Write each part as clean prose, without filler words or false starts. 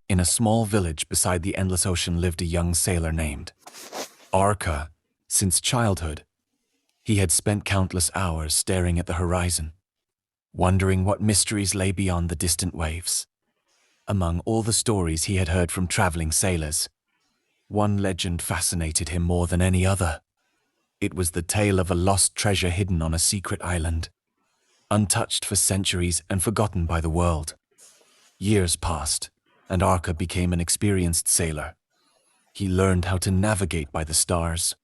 In a small village beside the endless ocean lived a young sailor named Arka. Since childhood, he had spent countless hours staring at the horizon, wondering what mysteries lay beyond the distant waves. Among all the stories he had heard from traveling sailors, one legend fascinated him more than any other. It was the tale of a lost treasure hidden on a secret island, untouched for centuries and forgotten by the world. Years passed, and Arka became an experienced sailor. He learned how to navigate by the stars,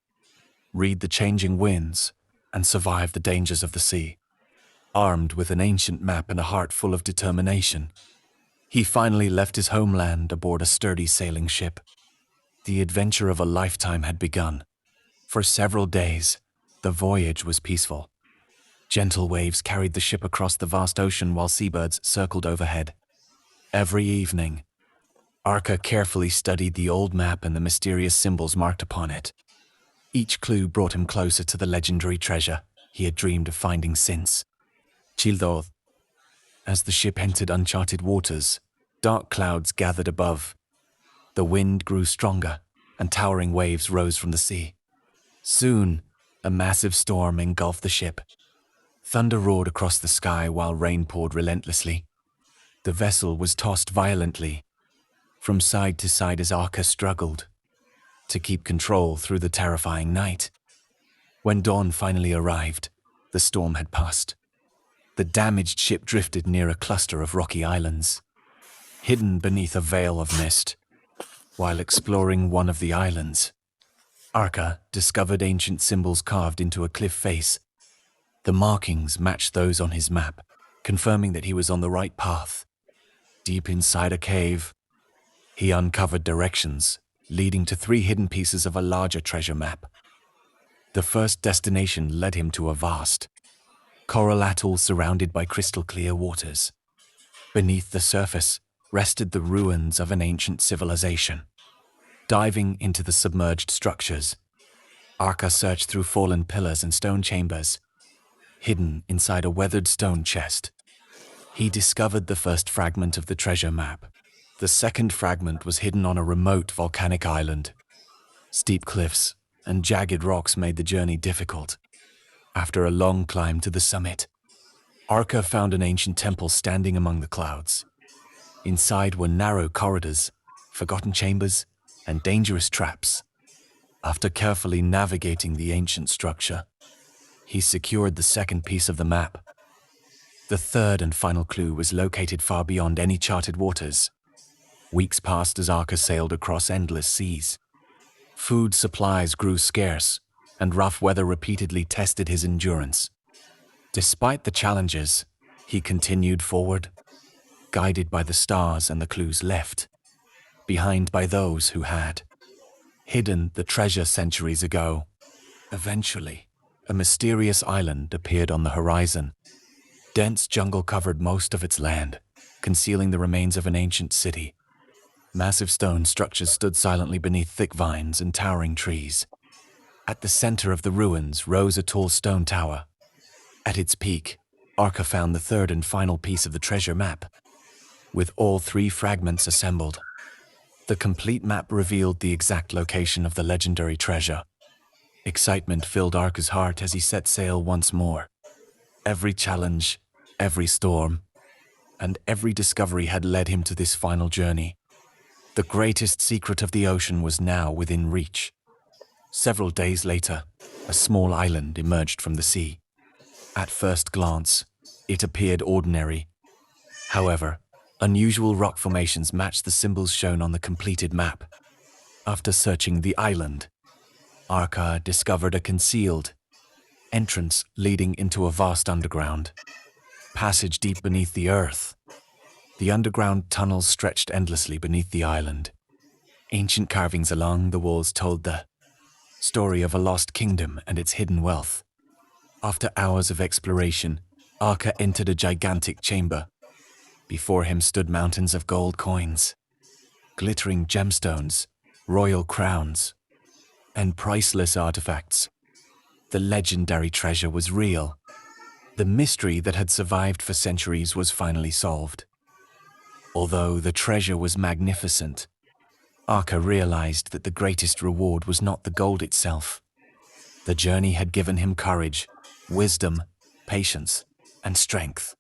read the changing winds, and survive the dangers of the sea. Armed with an ancient map and a heart full of determination, he finally left his homeland aboard a sturdy sailing ship. The adventure of a lifetime had begun. For several days, the voyage was peaceful. Gentle waves carried the ship across the vast ocean while seabirds circled overhead. Every evening, Arka carefully studied the old map and the mysterious symbols marked upon it. Each clue brought him closer to the legendary treasure he had dreamed of finding since. Childoth. As the ship entered uncharted waters, dark clouds gathered above. The wind grew stronger, and towering waves rose from the sea. Soon, a massive storm engulfed the ship. Thunder roared across the sky while rain poured relentlessly. The vessel was tossed violently, from side to side as Arka struggled to keep control through the terrifying night. When dawn finally arrived, the storm had passed. The damaged ship drifted near a cluster of rocky islands, hidden beneath a veil of mist. While exploring one of the islands, Arka discovered ancient symbols carved into a cliff face. The markings matched those on his map, confirming that he was on the right path. Deep inside a cave, he uncovered directions leading to 3 hidden pieces of a larger treasure map. The first destination led him to a vast coral atoll surrounded by crystal-clear waters. Beneath the surface rested the ruins of an ancient civilization. Diving into the submerged structures, Arka searched through fallen pillars and stone chambers. Hidden inside a weathered stone chest, he discovered the first fragment of the treasure map. The second fragment was hidden on a remote volcanic island. Steep cliffs and jagged rocks made the journey difficult. After a long climb to the summit, Arka found an ancient temple standing among the clouds. Inside were narrow corridors, forgotten chambers, and dangerous traps. After carefully navigating the ancient structure, he secured the second piece of the map. The third and final clue was located far beyond any charted waters. Weeks passed as Arka sailed across endless seas. Food supplies grew scarce, and rough weather repeatedly tested his endurance. Despite the challenges, he continued forward, guided by the stars and the clues left behind by those who had hidden the treasure centuries ago. Eventually, a mysterious island appeared on the horizon. Dense jungle covered most of its land, concealing the remains of an ancient city. Massive stone structures stood silently beneath thick vines and towering trees. At the center of the ruins rose a tall stone tower. At its peak, Arka found the third and final piece of the treasure map. With all 3 fragments assembled, the complete map revealed the exact location of the legendary treasure. Excitement filled Arka's heart as he set sail once more. Every challenge, every storm, and every discovery had led him to this final journey. The greatest secret of the ocean was now within reach. Several days later, a small island emerged from the sea. At first glance, it appeared ordinary. However, unusual rock formations matched the symbols shown on the completed map. After searching the island, Arka discovered a concealed entrance leading into a vast underground passage deep beneath the earth. The underground tunnels stretched endlessly beneath the island. Ancient carvings along the walls told the story of a lost kingdom and its hidden wealth. After hours of exploration, Arka entered a gigantic chamber. Before him stood mountains of gold coins, glittering gemstones, royal crowns, and priceless artifacts. The legendary treasure was real. The mystery that had survived for centuries was finally solved. Although the treasure was magnificent, Arka realized that the greatest reward was not the gold itself. The journey had given him courage, wisdom, patience, and strength.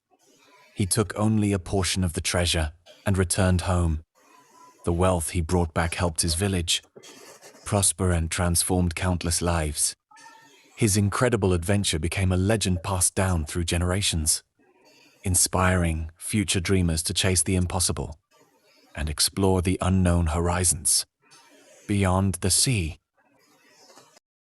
He took only a portion of the treasure and returned home. The wealth he brought back helped his village prosper and transformed countless lives. His incredible adventure became a legend passed down through generations, inspiring future dreamers to chase the impossible and explore the unknown horizons. Beyond the sea,